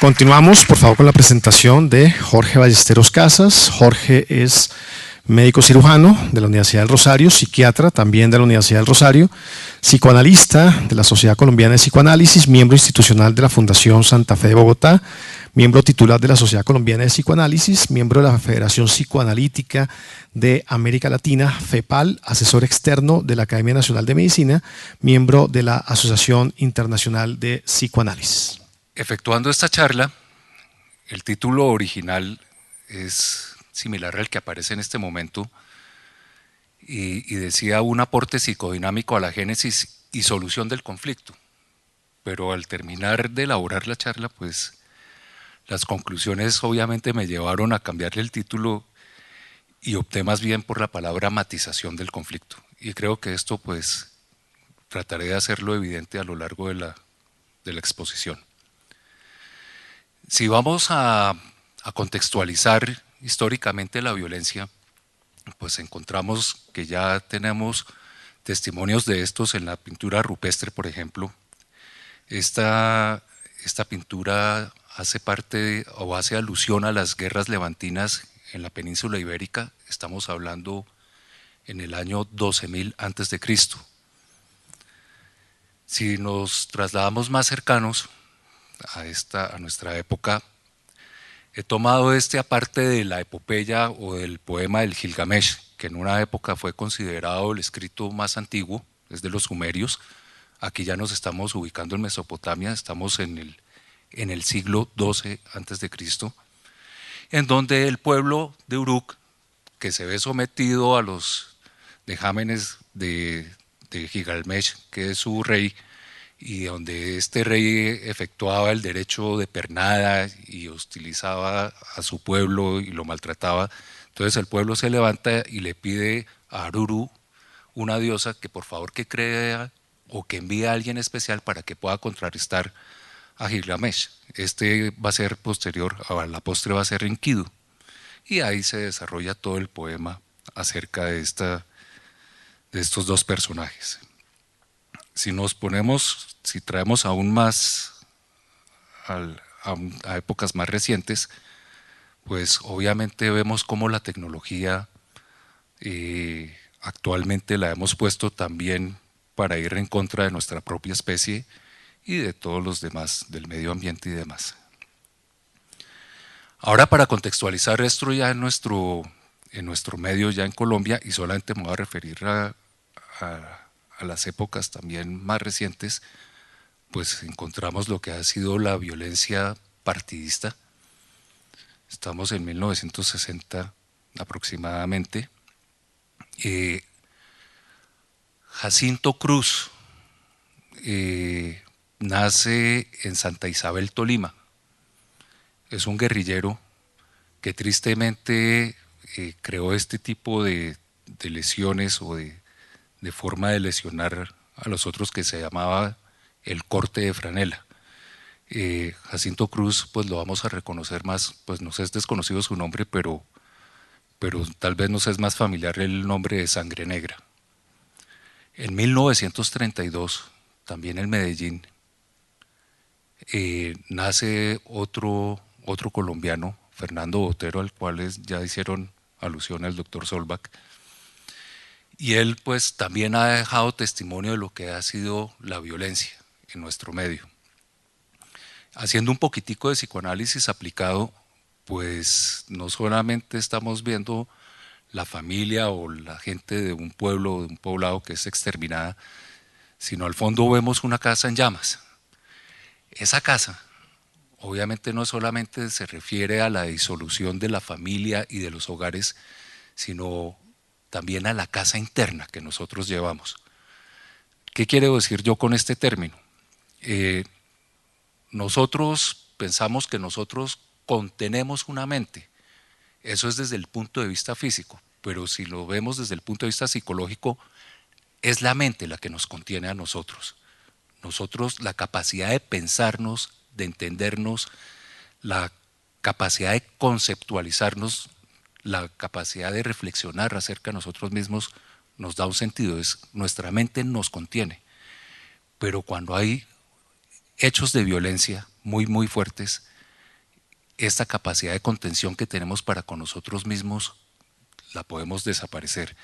Continuamos, por favor, con la presentación de Jorge Ballesteros Casas. Jorge es médico cirujano de la Universidad del Rosario, psiquiatra también de la Universidad del Rosario, psicoanalista de la Sociedad Colombiana de Psicoanálisis, miembro institucional de la Fundación Santa Fe de Bogotá, miembro titular de la Sociedad Colombiana de Psicoanálisis, miembro de la Federación Psicoanalítica de América Latina, FEPAL, asesor externo de la Academia Nacional de Medicina, miembro de la Asociación Internacional de Psicoanálisis. Efectuando esta charla, el título original es similar al que aparece en este momento y decía un aporte psicodinámico a la génesis y solución del conflicto. Pero al terminar de elaborar la charla, pues las conclusiones obviamente me llevaron a cambiarle el título y opté más bien por la palabra matización del conflicto. Y creo que esto pues trataré de hacerlo evidente a lo largo de la exposición. Si vamos a contextualizar históricamente la violencia, pues encontramos que ya tenemos testimonios de estos en la pintura rupestre, por ejemplo. Esta pintura hace parte o hace alusión a las guerras levantinas en la península ibérica. Estamos hablando en el año 12.000 a.C. Si nos trasladamos más cercanos a nuestra época, he tomado aparte de la epopeya o del poema del Gilgamesh, que en una época fue considerado el escrito más antiguo, es de los sumerios. Aquí ya nos estamos ubicando en Mesopotamia, estamos en el siglo XII a.C., en donde el pueblo de Uruk, que se ve sometido a los vejámenes de Gilgamesh, que es su rey, y donde este rey efectuaba el derecho de pernada y hostilizaba a su pueblo y lo maltrataba. Entonces el pueblo se levanta y le pide a Aruru, una diosa, que por favor que crea o que envíe a alguien especial para que pueda contrarrestar a Gilgamesh. Va a ser posterior, a la postre va a ser Enkidu. Y ahí se desarrolla todo el poema acerca de estos dos personajes. Si traemos aún más a épocas más recientes, pues obviamente vemos cómo la tecnología actualmente la hemos puesto también para ir en contra de nuestra propia especie y de todos los demás, del medio ambiente y demás. Ahora, para contextualizar esto ya en nuestro medio, ya en Colombia, y solamente me voy a referir a las épocas también más recientes, pues encontramos lo que ha sido la violencia partidista. Estamos en 1960 aproximadamente. Jacinto Cruz nace en Santa Isabel, Tolima. Es un guerrillero que tristemente creó este tipo de lesiones o de forma de lesionar a los otros, que se llamaba el corte de franela. Jacinto Cruz, pues lo vamos a reconocer más, pues nos es desconocido su nombre, pero tal vez nos es más familiar el nombre de Sangre Negra. En 1932, también en Medellín, nace otro colombiano, Fernando Botero, al cual ya hicieron alusión al doctor Solbach, y él pues también ha dejado testimonio de lo que ha sido la violencia en nuestro medio. Haciendo un poquitico de psicoanálisis aplicado, pues no solamente estamos viendo la familia o la gente de un pueblo o de un poblado que es exterminada, sino al fondo vemos una casa en llamas. Esa casa obviamente no solamente se refiere a la disolución de la familia y de los hogares, sino también a la casa interna que nosotros llevamos. ¿Qué quiero decir yo con este término? Nosotros pensamos que nosotros contenemos una mente. Eso es desde el punto de vista físico, pero si lo vemos desde el punto de vista psicológico, es la mente la que nos contiene a nosotros. Nosotros, la capacidad de pensarnos, de entendernos, la capacidad de conceptualizarnos, la capacidad de reflexionar acerca de nosotros mismos, nos da un sentido. Nuestra mente nos contiene. Pero cuando hay hechos de violencia muy, muy fuertes, esta capacidad de contención que tenemos para con nosotros mismos la podemos desaparecer.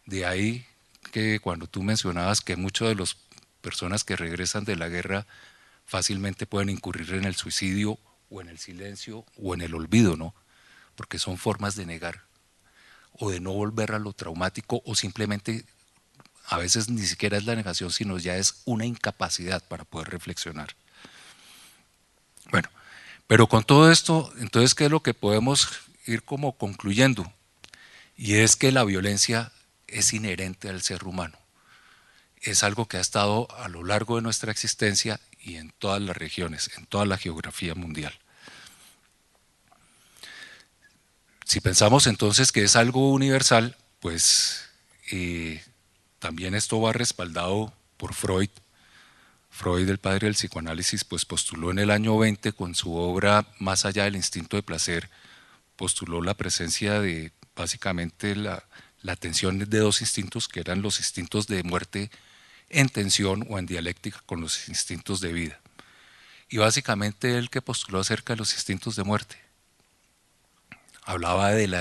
De ahí que cuando tú mencionabas que muchas de las personas que regresan de la guerra fácilmente pueden incurrir en el suicidio o en el silencio o en el olvido, ¿no? Porque son formas de negar o de no volver a lo traumático, o simplemente a veces ni siquiera es la negación, sino ya es una incapacidad para poder reflexionar. Bueno, pero con todo esto, entonces, ¿qué es lo que podemos ir como concluyendo? Y es que la violencia es inherente al ser humano. Es algo que ha estado a lo largo de nuestra existencia y en todas las regiones, en toda la geografía mundial. Si pensamos entonces que es algo universal, pues también esto va respaldado por Freud. Freud, el padre del psicoanálisis, pues postuló en el año 20 con su obra Más allá del instinto de placer, postuló la presencia de básicamente la tensión de dos instintos, que eran los instintos de muerte en tensión o en dialéctica con los instintos de vida. Y básicamente él que postuló acerca de los instintos de muerte, hablaba de la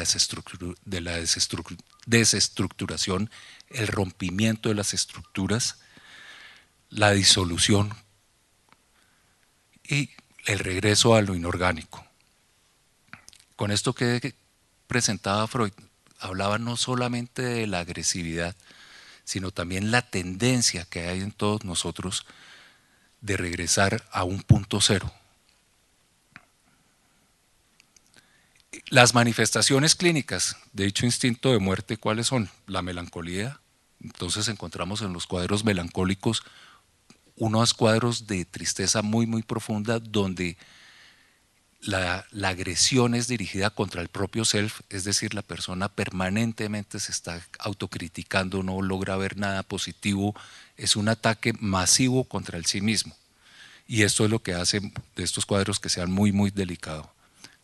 desestructuración, el rompimiento de las estructuras, la disolución y el regreso a lo inorgánico. Con esto que presentaba Freud, hablaba no solamente de la agresividad, sino también la tendencia que hay en todos nosotros de regresar a un punto cero. Las manifestaciones clínicas de dicho instinto de muerte, ¿cuáles son? La melancolía. Entonces encontramos en los cuadros melancólicos unos cuadros de tristeza muy, muy profunda, donde la agresión es dirigida contra el propio self, es decir, la persona permanentemente se está autocriticando, no logra ver nada positivo, es un ataque masivo contra el sí mismo. Y esto es lo que hace de estos cuadros que sean muy, muy delicados.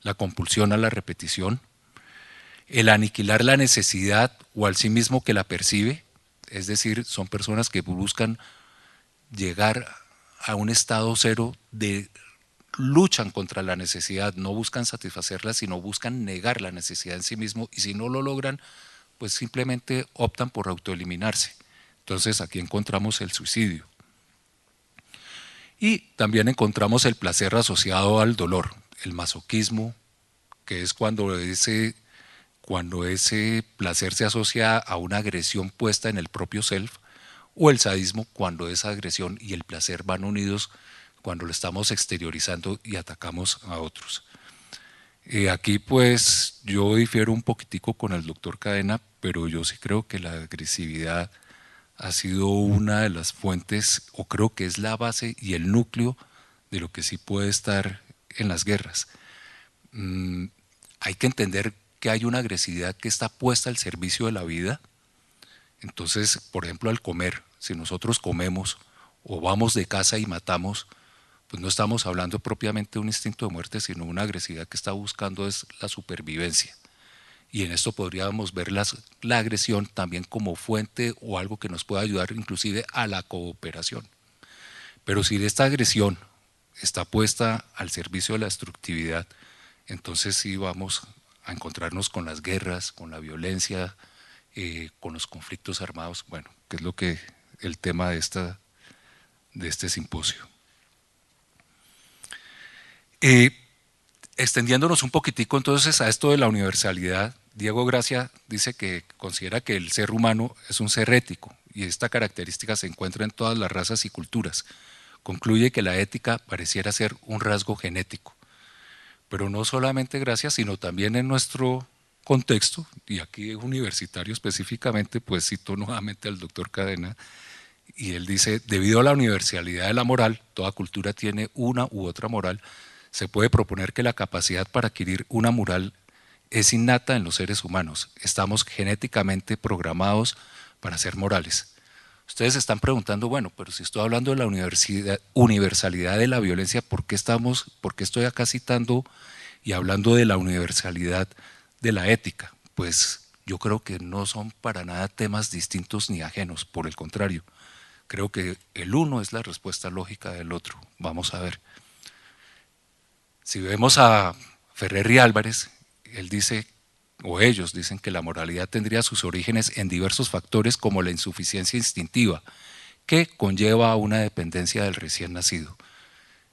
La compulsión a la repetición, el aniquilar la necesidad o al sí mismo que la percibe, es decir, son personas que buscan llegar a un estado cero de luchan contra la necesidad, no buscan satisfacerla, sino buscan negar la necesidad en sí mismo, y si no lo logran, pues simplemente optan por autoeliminarse. Entonces aquí encontramos el suicidio. Y también encontramos el placer asociado al dolor, el masoquismo, que es cuando ese placer se asocia a una agresión puesta en el propio self, o el sadismo, cuando esa agresión y el placer van unidos, cuando lo estamos exteriorizando y atacamos a otros. Aquí pues yo difiero un poquitico con el doctor Cadena, pero yo sí creo que la agresividad ha sido una de las fuentes, o creo que es la base y el núcleo de lo que sí puede estar en las guerras. Hay que entender que hay una agresividad que está puesta al servicio de la vida. Entonces, por ejemplo, al comer, si nosotros comemos o vamos de caza y matamos, pues no estamos hablando propiamente de un instinto de muerte, sino una agresividad que está buscando es la supervivencia. Y en esto podríamos ver la agresión también como fuente o algo que nos pueda ayudar inclusive a la cooperación. Pero si esta agresión está puesta al servicio de la destructividad, entonces sí vamos a encontrarnos con las guerras, con la violencia, con los conflictos armados, bueno, que es lo que el tema de este simposio. Extendiéndonos un poquitico entonces a esto de la universalidad, Diego Gracia dice que considera que el ser humano es un ser ético, y esta característica se encuentra en todas las razas y culturas. Concluye que la ética pareciera ser un rasgo genético, pero no solamente Gracia, sino también en nuestro contexto, y aquí universitario específicamente, pues cito nuevamente al doctor Cadena, y él dice, debido a la universalidad de la moral, toda cultura tiene una u otra moral, se puede proponer que la capacidad para adquirir una moral es innata en los seres humanos. Estamos genéticamente programados para ser morales. Ustedes se están preguntando, bueno, pero si estoy hablando de la universalidad de la violencia, ¿por qué estoy acá citando y hablando de la universalidad de la ética? Pues yo creo que no son para nada temas distintos ni ajenos, por el contrario. Creo que el uno es la respuesta lógica del otro. Vamos a ver. Si vemos a Ferrer y Álvarez, él dice, o ellos dicen que la moralidad tendría sus orígenes en diversos factores como la insuficiencia instintiva, que conlleva a una dependencia del recién nacido.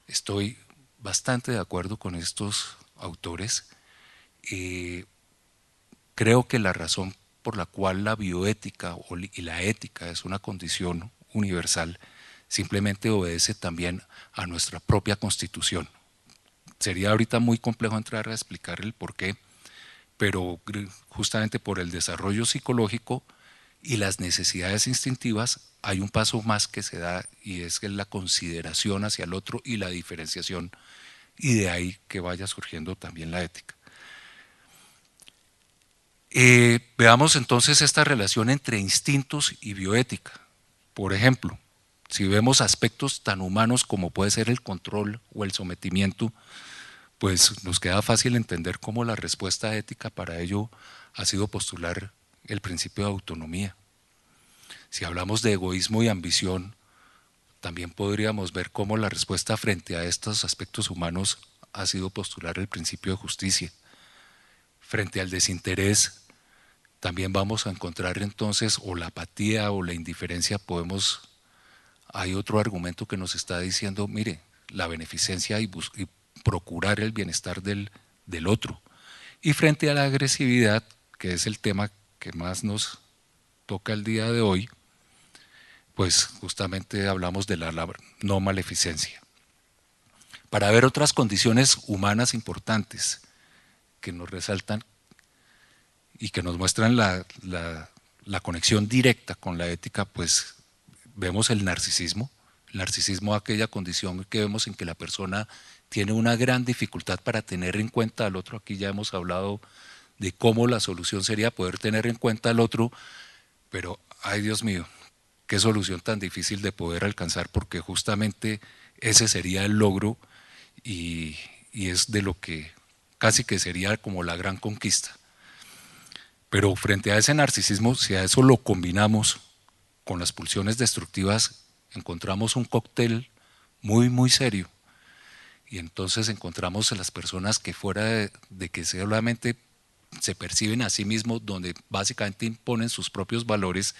Estoy bastante de acuerdo con estos autores. Creo que la razón por la cual la bioética y la ética es una condición universal simplemente obedece también a nuestra propia constitución. Sería ahorita muy complejo entrar a explicar el por qué, pero justamente por el desarrollo psicológico y las necesidades instintivas hay un paso más que se da, y es que la consideración hacia el otro y la diferenciación, y de ahí que vaya surgiendo también la ética. Veamos entonces esta relación entre instintos y bioética. Por ejemplo, si vemos aspectos tan humanos como puede ser el control o el sometimiento, pues nos queda fácil entender cómo la respuesta ética para ello ha sido postular el principio de autonomía. Si hablamos de egoísmo y ambición, también podríamos ver cómo la respuesta frente a estos aspectos humanos ha sido postular el principio de justicia. Frente al desinterés, también vamos a encontrar entonces, o la apatía o la indiferencia, hay otro argumento que nos está diciendo, mire, la beneficencia y procurar el bienestar del otro. Y frente a la agresividad, que es el tema que más nos toca el día de hoy, pues justamente hablamos de la no maleficencia. Para ver otras condiciones humanas importantes que nos resaltan y que nos muestran la conexión directa con la ética, pues vemos el narcisismo. El narcisismo es aquella condición que vemos en que la persona tiene una gran dificultad para tener en cuenta al otro. Aquí ya hemos hablado de cómo la solución sería poder tener en cuenta al otro, pero ay Dios mío, qué solución tan difícil de poder alcanzar, porque justamente ese sería el logro y es de lo que casi que sería como la gran conquista. Pero frente a ese narcisismo, si a eso lo combinamos con las pulsiones destructivas, encontramos un cóctel muy, muy serio. Y entonces encontramos a las personas que fuera de que solamente se perciben a sí mismos, donde básicamente imponen sus propios valores,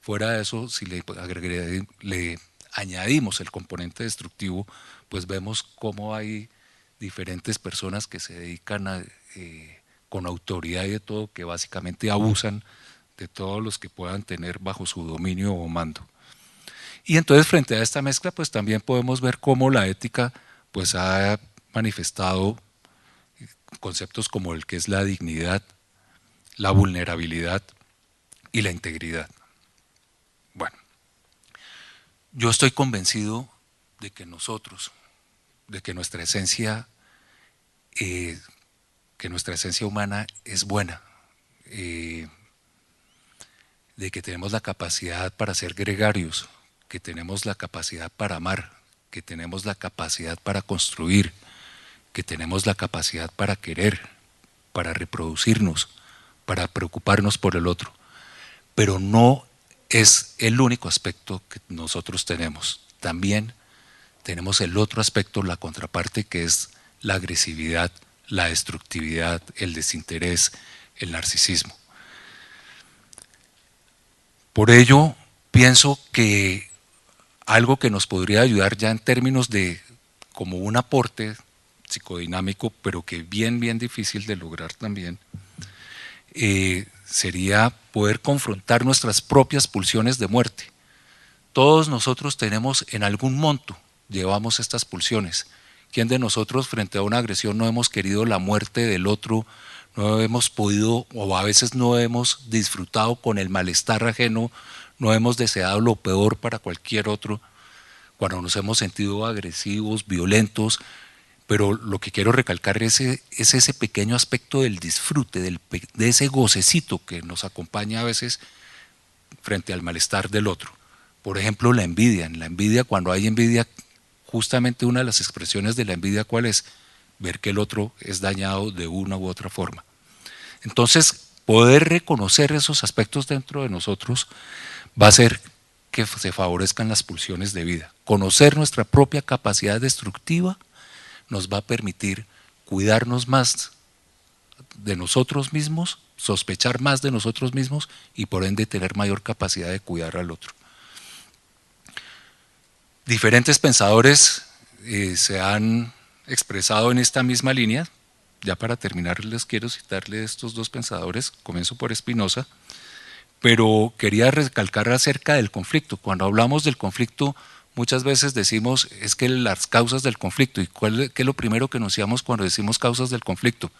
fuera de eso, si le añadimos el componente destructivo, pues vemos cómo hay diferentes personas que se dedican a, con autoridad y de todo, que básicamente abusan de todos los que puedan tener bajo su dominio o mando. Y entonces frente a esta mezcla, pues también podemos ver cómo la ética pues ha manifestado conceptos como el que es la dignidad, la vulnerabilidad y la integridad. Bueno, yo estoy convencido de que nosotros, de que nuestra esencia humana es buena, de que tenemos la capacidad para ser gregarios, que tenemos la capacidad para amar, que tenemos la capacidad para construir, que tenemos la capacidad para querer, para reproducirnos, para preocuparnos por el otro. Pero no es el único aspecto que nosotros tenemos. También tenemos el otro aspecto, la contraparte, que es la agresividad, la destructividad, el desinterés, el narcisismo. Por ello, pienso que algo que nos podría ayudar ya en términos de como un aporte psicodinámico, pero que bien difícil de lograr también, sería poder confrontar nuestras propias pulsiones de muerte. Todos nosotros tenemos en algún monto, llevamos estas pulsiones. ¿Quién de nosotros frente a una agresión no hemos querido la muerte del otro, no hemos podido o a veces no hemos disfrutado con el malestar ajeno, no hemos deseado lo peor para cualquier otro, cuando nos hemos sentido agresivos, violentos? Pero lo que quiero recalcar es ese pequeño aspecto del disfrute, de ese gocecito que nos acompaña a veces frente al malestar del otro. Por ejemplo, la envidia. En la envidia, cuando hay envidia, justamente una de las expresiones de la envidia, ¿cuál es? Ver que el otro es dañado de una u otra forma. Entonces, poder reconocer esos aspectos dentro de nosotros va a hacer que se favorezcan las pulsiones de vida. Conocer nuestra propia capacidad destructiva nos va a permitir cuidarnos más de nosotros mismos, sospechar más de nosotros mismos y por ende tener mayor capacidad de cuidar al otro. Diferentes pensadores se han expresado en esta misma línea. Ya para terminar les quiero citarle estos dos pensadores, comienzo por Spinoza, pero quería recalcar acerca del conflicto. Cuando hablamos del conflicto muchas veces decimos es que las causas del conflicto, ¿y qué es lo primero que anunciamos cuando decimos causas del conflicto?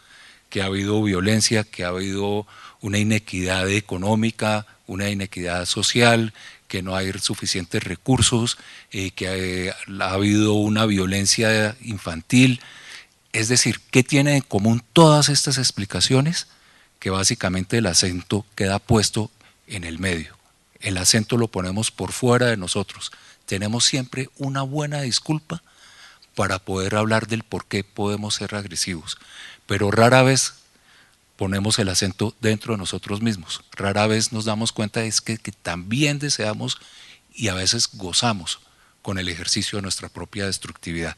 Que ha habido violencia, que ha habido una inequidad económica, una inequidad social, que no hay suficientes recursos, que ha habido una violencia infantil. Es decir, ¿qué tienen en común todas estas explicaciones? Que básicamente el acento queda puesto en el medio. El acento lo ponemos por fuera de nosotros. Tenemos siempre una buena disculpa para poder hablar del por qué podemos ser agresivos, pero rara vez ponemos el acento dentro de nosotros mismos. Rara vez nos damos cuenta de que también deseamos y a veces gozamos con el ejercicio de nuestra propia destructividad.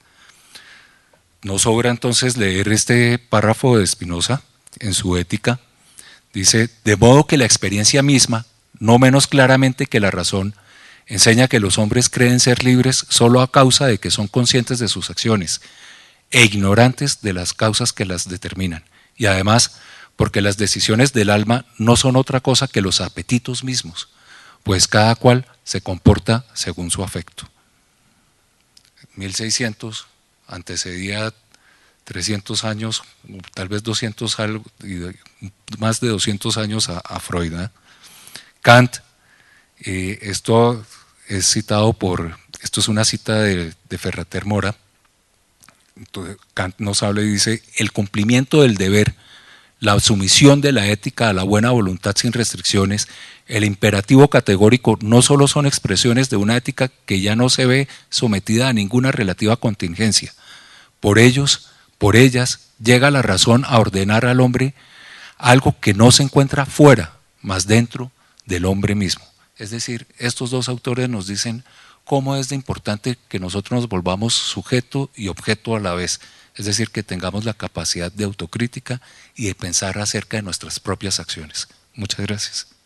No sobra entonces leer este párrafo de Spinoza en su Ética. Dice, de modo que la experiencia misma, no menos claramente que la razón, enseña que los hombres creen ser libres solo a causa de que son conscientes de sus acciones e ignorantes de las causas que las determinan. Y además, porque las decisiones del alma no son otra cosa que los apetitos mismos, pues cada cual se comporta según su afecto. 1600 antecedía 300 años, tal vez 200 algo, más de 200 años a Freud, ¿eh? Kant, esto es citado esto es una cita de Ferrater Mora. Entonces, Kant nos habla y dice, el cumplimiento del deber, la sumisión de la ética a la buena voluntad sin restricciones, el imperativo categórico no solo son expresiones de una ética que ya no se ve sometida a ninguna relativa contingencia. Por ellos, por ellas, llega la razón a ordenar al hombre algo que no se encuentra fuera, mas dentro del hombre mismo. Es decir, estos dos autores nos dicen cómo es de importante que nosotros nos volvamos sujeto y objeto a la vez. Es decir, que tengamos la capacidad de autocrítica y de pensar acerca de nuestras propias acciones. Muchas gracias.